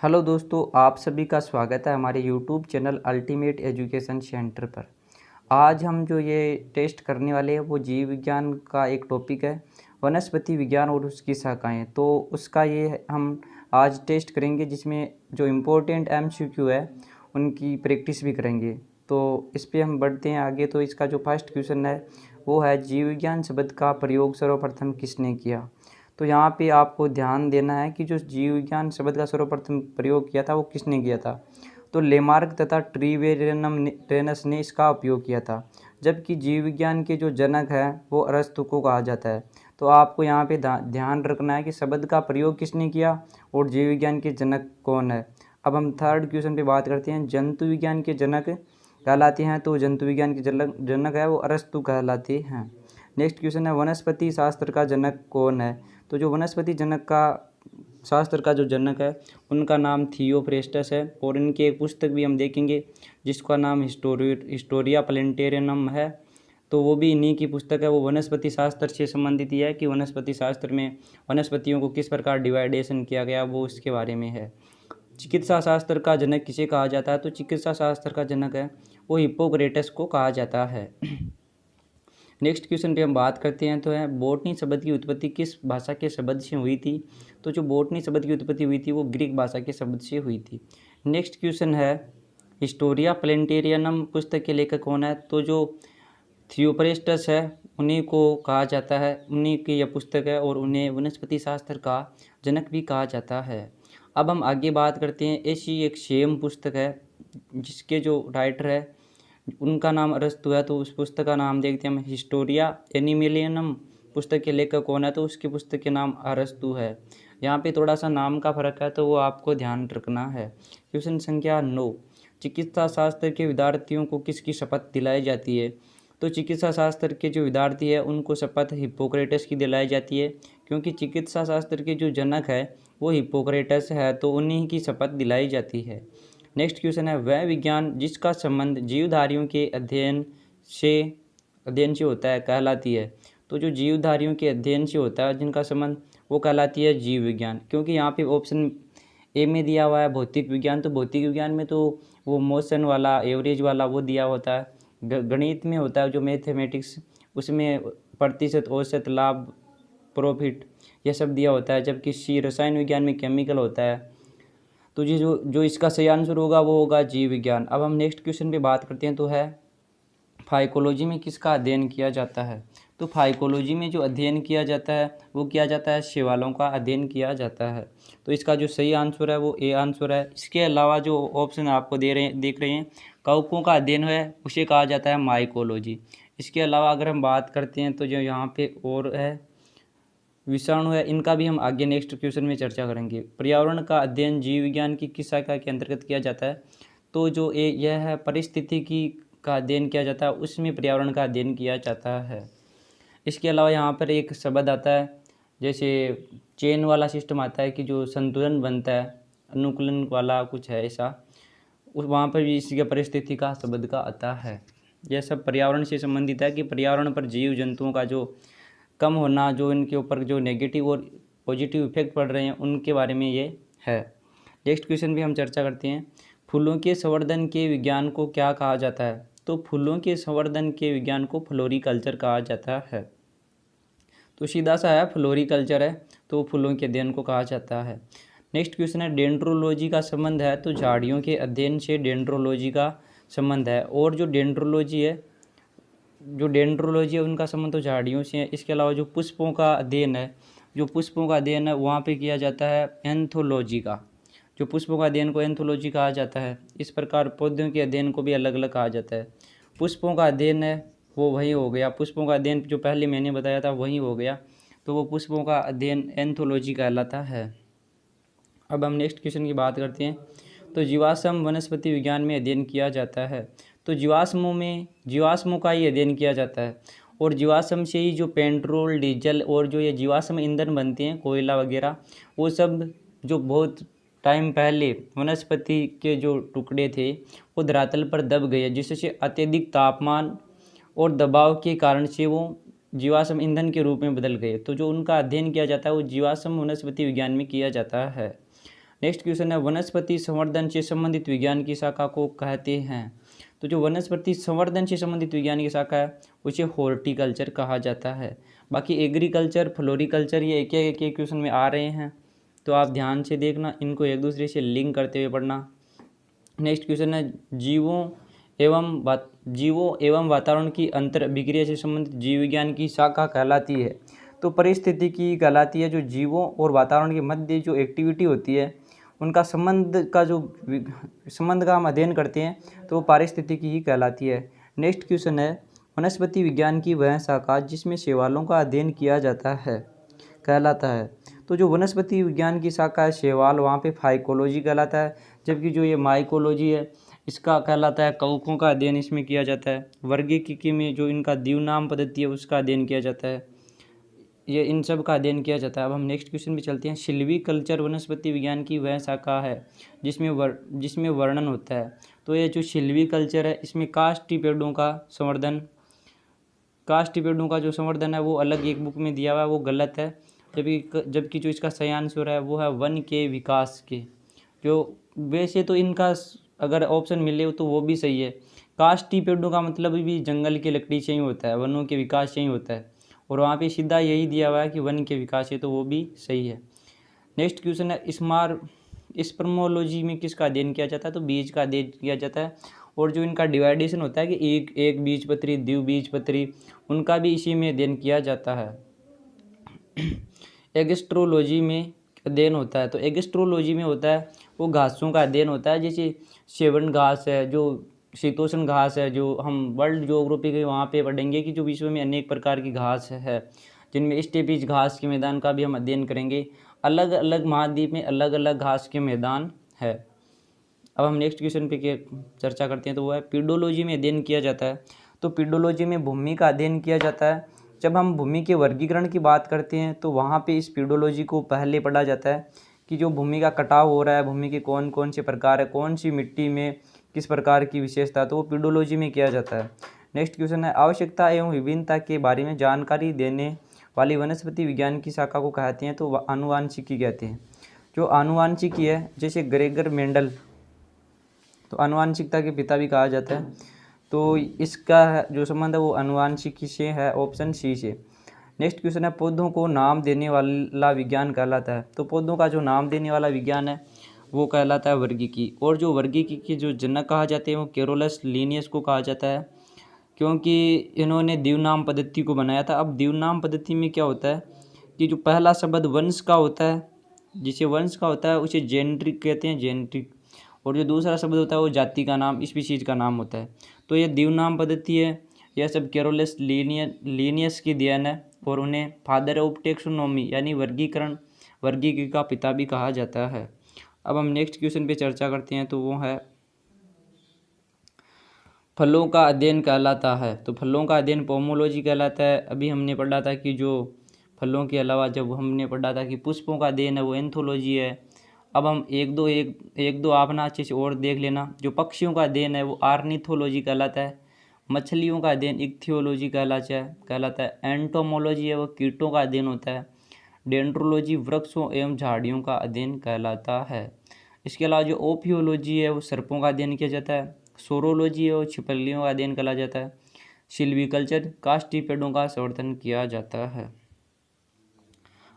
Hello दोस्तों, आप सभी का स्वागत है हमारे YouTube channel ultimate education centre पर। आज हम जो ये टेस्ट करने वाले हैं वो जीव विज्ञान का एक टॉपिक है, वनस्पति विज्ञान और उसकी शाखाएं। तो उसका ये हम आज टेस्ट करेंगे, जिसमें जो इम्पोर्टेंट एमसीक्यू है उनकी प्रैक्टिस भी करेंगे। तो इस पे हम बढ़ते हैं आगे। तो इसका जो फर्स्ट क्वेश्चन है वो है, जीव विज्ञान शब्द का प्रयोग सर्वप्रथम किसने किया। तो यहाँ पे आपको ध्यान देना है कि जो जीव विज्ञान शब्द का सर्वप्रथम प्रयोग किया था वो किसने किया था। तो लेमार्क तथा ट्रीवेरेनस ने इसका उपयोग किया था, जबकि जीव विज्ञान के जो जनक है वो अरस्तु को कहा जाता है। तो आपको यहाँ पे ध्यान रखना है कि शब्द का प्रयोग किसने किया और जीव विज्ञान के जनक कौन है। अब हम थर्ड क्वेश्चन पे बात करते हैं, जंतु विज्ञान के जनक कहलाते हैं। तो जंतु विज्ञान के जनक है वो अरस्तु कहलाते हैं। नेक्स्ट क्वेश्चन है, वनस्पति शास्त्र का जनक कौन है। तो जो वनस्पति जनक का शास्त्र का जो जनक है उनका नाम थियोफ्रेस्टस है, और इनकी एक पुस्तक भी हम देखेंगे जिसका नाम हिस्टोरिया प्लेंटेरियम है। तो वो भी इन्हीं की पुस्तक है। वो वनस्पति शास्त्र से संबंधित ही है कि वनस्पति शास्त्र में वनस्पतियों को किस प्रकार डिवाइडेशन किया गया, वो उसके बारे में है। चिकित्सा शास्त्र का जनक किसे कहा जाता है। तो चिकित्सा शास्त्र का जनक है वो हिप्पोक्रेटस को कहा जाता है। नेक्स्ट क्वेश्चन पे हम बात करते हैं, तो है बोटनी शब्द की उत्पत्ति किस भाषा के शब्द से हुई थी। तो जो बोटनी शब्द की उत्पत्ति हुई थी वो ग्रीक भाषा के शब्द से हुई थी। नेक्स्ट क्वेश्चन है, हिस्टोरिया प्लेंटेरियम पुस्तक के लेखक कौन है। तो जो थियोफ्रेस्टस है उन्हीं को कहा जाता है, उन्हीं की यह पुस्तक है, और उन्हें वनस्पति शास्त्र का जनक भी कहा जाता है। अब हम आगे बात करते हैं, ऐसी एक सेम पुस्तक है जिसके जो राइटर है उनका नाम अरस्तु है। तो उस पुस्तक का नाम देखते हैं हम, हिस्टोरिया एनिमेलियनम पुस्तक के लेखक कौन है। तो उसकी पुस्तक के नाम अरस्तु है। यहाँ पे थोड़ा सा नाम का फर्क है तो वो आपको ध्यान रखना है। क्वेश्चन संख्या 9, चिकित्सा शास्त्र के विद्यार्थियों को किसकी शपथ दिलाई जाती है। तो चिकित्सा शास्त्र के जो विद्यार्थी है उनको शपथ हिप्पोक्रेटस की दिलाई जाती है, क्योंकि चिकित्सा शास्त्र के जो जनक है वो हिप्पोक्रेटस है, तो उन्हीं की शपथ दिलाई जाती है। नेक्स्ट क्वेश्चन है, वह विज्ञान जिसका संबंध जीवधारियों के अध्ययन से होता है कहलाती है। तो जो जीवधारियों के अध्ययन से होता है जिनका संबंध वो कहलाती है जीव विज्ञान। क्योंकि यहाँ पे ऑप्शन ए में दिया हुआ है भौतिक विज्ञान, तो भौतिक विज्ञान में तो वो मोशन वाला एवरेज वाला वो दिया होता है। गणित में होता है जो मैथमेटिक्स, उसमें प्रतिशत औसत लाभ प्रॉफिट यह सब दिया होता है, जबकि सी रसायन विज्ञान में केमिकल होता है। तो ये जो इसका सही आंसर होगा वो होगा जीव विज्ञान। अब हम नेक्स्ट क्वेश्चन पे बात करते हैं, तो है फाइकोलॉजी में किसका अध्ययन किया जाता है। तो फाइकोलॉजी में जो अध्ययन किया जाता है वो किया जाता है शैवालों का अध्ययन किया जाता है। तो इसका जो सही आंसर है वो ए आंसर है। इसके अलावा जो ऑप्शन आपको देख रहे हैं, कवकों का अध्ययन है उसे कहा जाता है माइकोलॉजी। इसके अलावा अगर हम बात करते हैं तो जो यहाँ पे और है विषाणु है, इनका भी हम आगे नेक्स्ट क्वेश्चन में चर्चा करेंगे। पर्यावरण का अध्ययन जीव विज्ञान की किस शाखा के अंतर्गत किया जाता है। तो जो यह है परिस्थितिकी का अध्ययन किया जाता है, उसमें पर्यावरण का अध्ययन किया जाता है। इसके अलावा यहाँ पर एक शब्द आता है, जैसे चेन वाला सिस्टम आता है कि जो संतुलन बनता है, अनुकूलन वाला कुछ है ऐसा, उस वहाँ पर भी इसके परिस्थिति का शब्द का आता है। यह सब पर्यावरण से संबंधित है कि पर्यावरण पर जीव जंतुओं का जो कम होना, जो इनके ऊपर जो नेगेटिव और पॉजिटिव इफेक्ट पड़ रहे हैं उनके बारे में ये है। नेक्स्ट क्वेश्चन भी हम चर्चा करते हैं, फूलों के संवर्धन के विज्ञान को क्या कहा जाता है। तो फूलों के संवर्धन के विज्ञान को फ्लोरिकल्चर कहा जाता है। तो सीधा सा है फ्लोरिकल्चर है, तो फूलों के अध्ययन को कहा जाता है। नेक्स्ट क्वेश्चन है, डेंड्रोलॉजी का संबंध है। तो झाड़ियों के अध्ययन से डेंड्रोलॉजी का संबंध है, और जो डेंड्रोलॉजी है उनका संबंध तो झाड़ियों से है। इसके अलावा जो पुष्पों का अध्ययन है वहाँ पे किया जाता है एंथोलॉजी का। जो पुष्पों का अध्ययन को एंथोलॉजी कहा जाता है। इस प्रकार पौधों के अध्ययन को भी अलग अलग कहा जाता है। पुष्पों का अध्ययन है वो वही हो गया, पुष्पों का अध्ययन जो पहले मैंने बताया था वही हो गया, तो वो पुष्पों का अध्ययन एंथोलॉजी कहलाता है। अब हम नेक्स्ट क्वेश्चन की बात करते हैं, तो जीवाश्म वनस्पति विज्ञान में अध्ययन किया जाता है। तो जीवाश्मों का ही अध्ययन किया जाता है, और जीवाश्म से ही जो पेट्रोल डीजल और जो ये जीवाश्म ईंधन बनते हैं, कोयला वगैरह, वो सब जो बहुत टाइम पहले वनस्पति के जो टुकड़े थे वो धरातल पर दब गए, जिससे अत्यधिक तापमान और दबाव के कारण से वो जीवाश्म ईंधन के रूप में बदल गए। तो जो उनका अध्ययन किया जाता है वो जीवाश्म वनस्पति विज्ञान में किया जाता है। नेक्स्ट क्वेश्चन है, वनस्पति संवर्धन से संबंधित विज्ञान की शाखा को कहते हैं? तो जो वनस्पति संवर्धन से संबंधित विज्ञान की शाखा है उसे हॉर्टिकल्चर कहा जाता है। बाकी एग्रीकल्चर, फ्लोरिकल्चर ये एक क्वेश्चन में आ रहे हैं, तो आप ध्यान से देखना, इनको एक दूसरे से लिंक करते हुए पढ़ना। नेक्स्ट क्वेश्चन है, जीवों एवं वातावरण की अंतर अभिक्रिया से संबंधित जीव विज्ञान की शाखा कहलाती है? तो पारिस्थितिकी कहलाती है। जो जीवों और वातावरण के मध्य जो एक्टिविटी होती है उनका संबंध का हम अध्ययन करते हैं तो पारिस्थितिकी ही कहलाती है। नेक्स्ट क्वेश्चन है, वनस्पति विज्ञान की वह शाखा जिसमें शैवालों का अध्ययन किया जाता है कहलाता है? तो जो वनस्पति विज्ञान की शाखा है शैवाल, वहाँ पे फाइकोलॉजी कहलाता है, जबकि जो ये माइकोलॉजी है इसका कहलाता है कवकों का अध्ययन इसमें किया जाता है। वर्गीकृति में जो इनका द्विनाम पद्धति है उसका अध्ययन किया जाता है, ये इन सब का अध्ययन किया जाता है। अब हम नेक्स्ट क्वेश्चन पे चलते हैं। सिल्वीकल्चर वनस्पति विज्ञान की वह शाखा है जिसमें वर्णन होता है। तो ये जो सिल्वीकल्चर है इसमें काष्ठी पेड़ों का जो संवर्धन है वो अलग एक बुक में दिया हुआ है, वो गलत है। जबकि जो इसका सही आंसर है वो है वन के विकास के। जो वैसे तो इनका अगर ऑप्शन मिले तो वो भी सही है। काष्ठी पेड़ों का मतलब भी जंगल की लकड़ी से ही होता है, वनों के विकास से ही होता है, और वहाँ पे सीधा यही दिया हुआ है कि वन के विकास है, तो वो भी सही है। नेक्स्ट क्वेश्चन है, स्पर्मोलॉजी में किसका अध्ययन किया जाता है? तो बीज का अध्ययन किया जाता है। और जो इनका डिवाइडेशन होता है कि एक बीजपत्री, द्विबीजपत्री, उनका भी इसी में अध्ययन किया जाता है। एगस्ट्रोलॉजी में अध्ययन होता है, तो एगस्ट्रोलॉजी में होता है वो घासों का अध्ययन होता है, जैसे सेवन घास है, जो शीतोष्ण घास है, जो हम वर्ल्ड ज्योग्राफी के वहाँ पे पढ़ेंगे कि जो विश्व में अनेक प्रकार की घास है, जिनमें स्टेपीज घास के मैदान का भी हम अध्ययन करेंगे। अलग अलग महाद्वीप में अलग अलग घास के मैदान है। अब हम नेक्स्ट क्वेश्चन पे चर्चा करते हैं, तो वो है पीडोलॉजी में अध्ययन किया जाता है। तो पीडोलॉजी में भूमि का अध्ययन किया जाता है। जब हम भूमि के वर्गीकरण की बात करते हैं तो वहाँ पे इस पीडोलॉजी को पहले पढ़ा जाता है कि जो भूमि का कटाव हो रहा है, भूमि के कौन कौन से प्रकार है, कौन सी मिट्टी में किस प्रकार की विशेषता, तो वो पीडोलॉजी में किया जाता है। नेक्स्ट क्वेश्चन है, आवश्यकता एवं विभिन्नता के बारे में जानकारी देने वाली वनस्पति विज्ञान की शाखा को कहते हैं? तो आनुवांशिकी कहते हैं। जो आनुवांशिकी है, जैसे ग्रेगर मेंडल, तो आनुवांशिकता के पिता भी कहा जाता है, तो इसका जो संबंध है वो आनुवांशिकी से है, ऑप्शन सी से। नेक्स्ट क्वेश्चन है, पौधों को नाम देने वाला विज्ञान कहलाता है? तो पौधों का जो नाम देने वाला विज्ञान है वो कहलाता है वर्गीकी। और जो वर्गीकी के जो जनक कहा जाते हैं वो कैरोलस लिनियस को कहा जाता है, क्योंकि इन्होंने द्विनाम पद्धति को बनाया था। अब द्विनाम पद्धति में क्या होता है कि जो पहला शब्द वंश का होता है, जिसे वंश का होता है उसे जेनेटिक कहते हैं, जेनेटिक, और जो दूसरा शब्द होता है वो जाति का नाम, स्पीशीज का नाम होता है। तो ये द्विनाम पद्धति है, यह सब कैरोलस लिनियस की देन है, और उन्हें फादर ऑफ टेक्सोनॉमी यानी वर्गीकी का पिता भी कहा जाता है। अब हम नेक्स्ट क्वेश्चन पे चर्चा करते हैं, तो वो है फलों का अध्ययन कहलाता है? तो फलों का अध्ययन पोमोलॉजी कहलाता है। अभी हमने पढ़ा था कि जो फलों के अलावा जब हमने पढ़ा था कि पुष्पों का अध्ययन है वो एंथोलॉजी है। अब हम एक दो आप ना अच्छे से और देख लेना। जो पक्षियों का अध्ययन है वो आर्निथोलॉजी कहलाता है। मछलियों का अध्ययन इक्थियोलॉजी कहलाता है। एंटोमोलॉजी है वो कीटों का अध्ययन होता है। डेंड्रोलॉजी वृक्षों एवं झाड़ियों का अध्ययन कहलाता है। इसके अलावा जो ओपियोलॉजी है वो सर्पों का अध्ययन किया जाता है। सोरोलॉजी है वो छिपकलियों का अध्ययन करा जाता है। सिल्वीकल्चर काष्ठी पेड़ों का संवर्धन किया जाता है।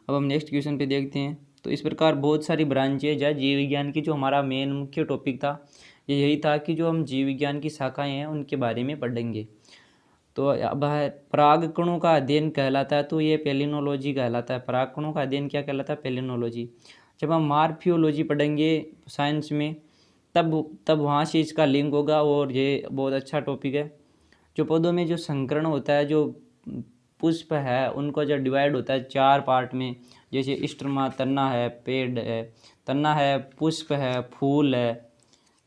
अब हम नेक्स्ट क्वेश्चन पे देखते हैं। तो इस प्रकार बहुत सारी ब्रांचेज है जीव विज्ञान की। जो हमारा मेन मुख्य टॉपिक था ये यही था कि जो हम जीव विज्ञान की शाखाएं हैं उनके बारे में पढ़ेंगे। तो अब है परागकणों का अध्ययन कहलाता है, तो ये पेलिनोलॉजी कहलाता है। परागकणों का अध्ययन क्या कहलाता है? पेलिनोलॉजी। जब हम मार्फियोलॉजी पढ़ेंगे साइंस में तब वहाँ से इसका लिंक होगा, और ये बहुत अच्छा टॉपिक है। जो पौधों में जो संकरण होता है, जो पुष्प है उनको जो डिवाइड होता है 4 पार्ट में, जैसे स्ट्रमा, तना है, पेड़ है, तना है, पुष्प है, फूल है।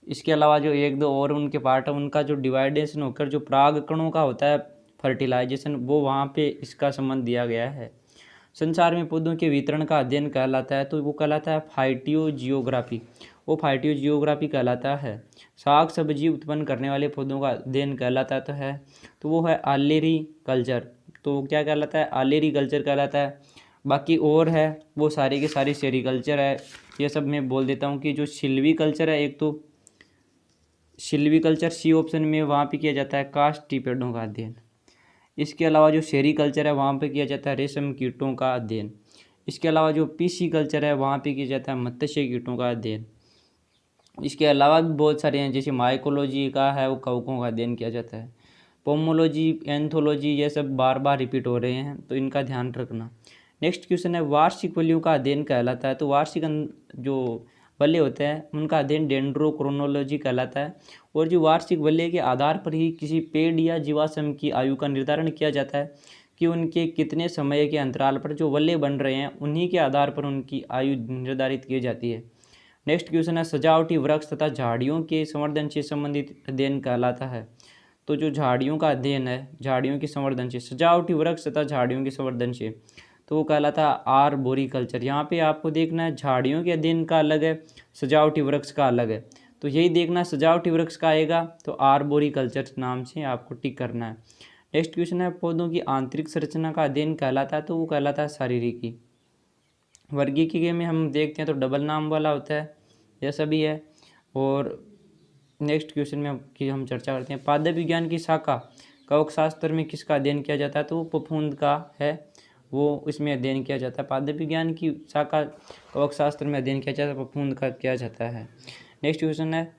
इसके अलावा जो एक दो और उनके पार्ट है उनका जो डिवाइडेशन होकर जो परागकणों का होता है फर्टिलाइजेशन, वो वहाँ पे इसका संबंध दिया गया है। संसार में पौधों के वितरण का अध्ययन कहलाता है, तो वो कहलाता है फाइटियोजियोग्राफी। वो फाइटियोजियोग्राफी कहलाता है। साग सब्जी उत्पन्न करने वाले पौधों का अध्ययन कहलाता है, तो वो है आलेरी कल्चर। तो क्या कहलाता है? आलेरी कल्चर कहलाता है। बाकी और है वो सारी के सारी सेरिकल्चर है, ये सब मैं बोल देता हूँ कि जो सिल्वी कल्चर है, एक तो सिल्वी कल्चर सी ऑप्शन में वहाँ पे किया जाता है कास्ट टी पेड़ों का अध्ययन। इसके अलावा जो सेरिकल्चर है वहाँ पे किया जाता है रेशम कीटों का अध्ययन। इसके अलावा जो पीसी कल्चर है वहाँ पे किया जाता है मत्स्य कीटों का अध्ययन। इसके अलावा भी बहुत सारे हैं, जैसे माइकोलॉजी का है वो कवकों का अध्ययन किया जाता है। पोमोलॉजी, एंथोलॉजी, ये सब बार बार रिपीट हो रहे हैं तो इनका ध्यान रखना। नेक्स्ट क्वेश्चन है वार्षिक वलयों का अध्ययन कहलाता है। तो वार्षिक जो वलय होते हैं उनका अध्ययन डेंड्रोक्रोनोलॉजी कहलाता है। और जो वार्षिक वलय के आधार पर ही किसी पेड़ या जीवाश्म की आयु का निर्धारण किया जाता है कि उनके कितने समय के अंतराल पर जो वलय बन रहे हैं उन्हीं के आधार पर उनकी आयु निर्धारित की जाती है। नेक्स्ट क्वेश्चन है सजावटी वृक्ष तथा झाड़ियों के संवर्धन से संबंधित अध्ययन कहलाता है। तो जो झाड़ियों का अध्ययन है, झाड़ियों के संवर्धन से, सजावटी वृक्ष तथा झाड़ियों के संवर्धन से, तो वो कहलाता है आर्बोरिकल्चर। यहाँ पे आपको देखना है झाड़ियों के अध्ययन का अलग है, सजावटी वृक्ष का अलग है, तो यही देखना सजावटी वृक्ष का आएगा तो आर्बोरिकल्चर नाम से आपको टिक करना है। नेक्स्ट क्वेश्चन है पौधों की आंतरिक संरचना का अध्ययन कहलाता है। तो वो कहलाता है शारीरिकी। वर्गीकीय में हम देखते हैं तो डबल नाम वाला होता है, यह सभी है। और नेक्स्ट क्वेश्चन में की हम चर्चा करते हैं पादप विज्ञान की शाखा कवक शास्त्र में किसका अध्ययन किया जाता है। तो वो फफूंद का है, वो इसमें अध्ययन किया जाता है। पादप विज्ञान की शाखा कवक शास्त्र में अध्ययन किया जाता है, फफूंद का किया जाता है। नेक्स्ट क्वेश्चन है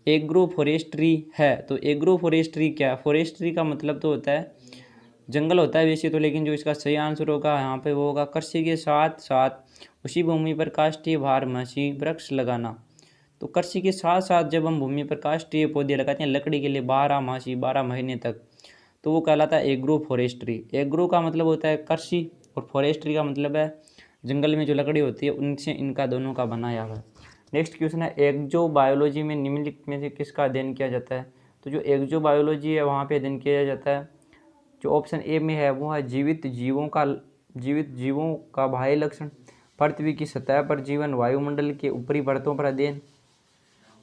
एग्रो फॉरेस्ट्री है। तो एग्रो फॉरेस्ट्री क्या, फॉरेस्ट्री का मतलब तो होता है जंगल होता है वैसे तो, लेकिन जो इसका सही आंसर होगा यहाँ पे वो होगा कृषि के साथ साथ उसी भूमि पर काष्ठीय बारहमासी वृक्ष लगाना। तो कृषि के साथ साथ जब हम भूमि पर काष्ठीय पौधे लगाते हैं लकड़ी के लिए 12 महीने तक, तो वो कहलाता है एग्रो फॉरेस्ट्री। एग्रो का मतलब होता है कृषि और फॉरेस्ट्री का मतलब है जंगल में जो लकड़ी होती है उनसे इनका दोनों का बनाया हुआ है। नेक्स्ट क्वेश्चन है एक्जो बायोलॉजी में निम्नलिखित में से किसका अध्ययन किया जाता है। तो जो एक्जो बायोलॉजी है वहाँ पे अध्ययन किया जाता है, जो ऑप्शन ए में है वो है जीवित जीवों का बाह्य लक्षण, पृथ्वी की सतह पर जीवन, वायुमंडल के ऊपरी परतों पर अध्ययन,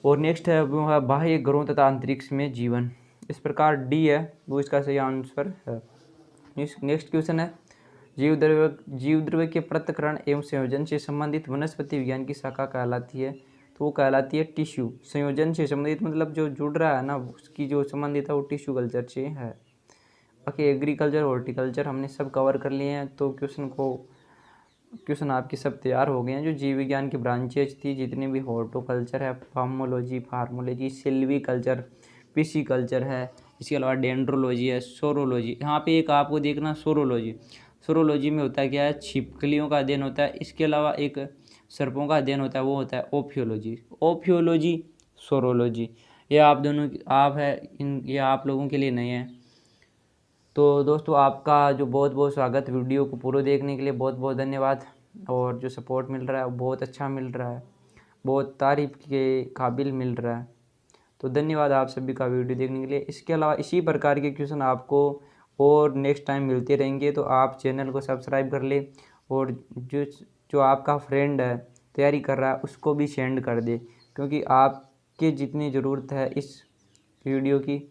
और नेक्स्ट है वो है बाह्य ग्रहों तथा अंतरिक्ष में जीवन। इस प्रकार डी है वो इसका सही आंसर है। नेक्स्ट क्वेश्चन है जीव द्रव्य के पृथक्करण एवं संयोजन से संबंधित वनस्पति विज्ञान की शाखा कहलाती है। तो वो कहलाती है टिश्यू। संयोजन से संबंधित मतलब जो जुड़ रहा है ना उसकी जो संबंधित है वो टिश्यू कल्चर से है। बाकी एग्रीकल्चर हॉर्टिकल्चर हमने सब कवर कर लिए हैं। तो क्वेश्चन आपके सब तैयार हो गए हैं। जो जीव विज्ञान की ब्रांचेज थी जितने भी हॉर्टिकल्चर है, फार्मोलॉजी, सिल्वी कल्चर, पीसी कल्चर है, इसके अलावा डेंड्रोलॉजी है, सोरोलॉजी। यहाँ पे एक आपको देखना सोरोलॉजी में होता है क्या है, छिपकलियों का अध्ययन होता है। इसके अलावा एक सर्पों का अध्ययन होता है, वो होता है ओफियोलॉजी, सोरोलॉजी। ये आप दोनों ये आप लोगों के लिए नहीं है। तो दोस्तों आपका जो बहुत बहुत स्वागत, वीडियो को पूरा देखने के लिए बहुत बहुत धन्यवाद। और जो सपोर्ट मिल रहा है वो बहुत अच्छा मिल रहा है, बहुत तारीफ़ के काबिल मिल रहा है। तो धन्यवाद आप सभी का वीडियो देखने के लिए। इसके अलावा इसी प्रकार के क्वेश्चन आपको और नेक्स्ट टाइम मिलते रहेंगे, तो आप चैनल को सब्सक्राइब कर ले और जो आपका फ्रेंड है तैयारी कर रहा है उसको भी सेंड कर दे, क्योंकि आपके जितनी ज़रूरत है इस वीडियो की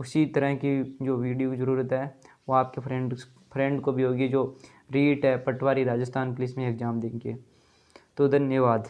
उसी तरह की जो वीडियो की ज़रूरत है वो आपके फ्रेंड को भी होगी जो रीट है, पटवारी, राजस्थान पुलिस में एग्ज़ाम देंगे। तो धन्यवाद।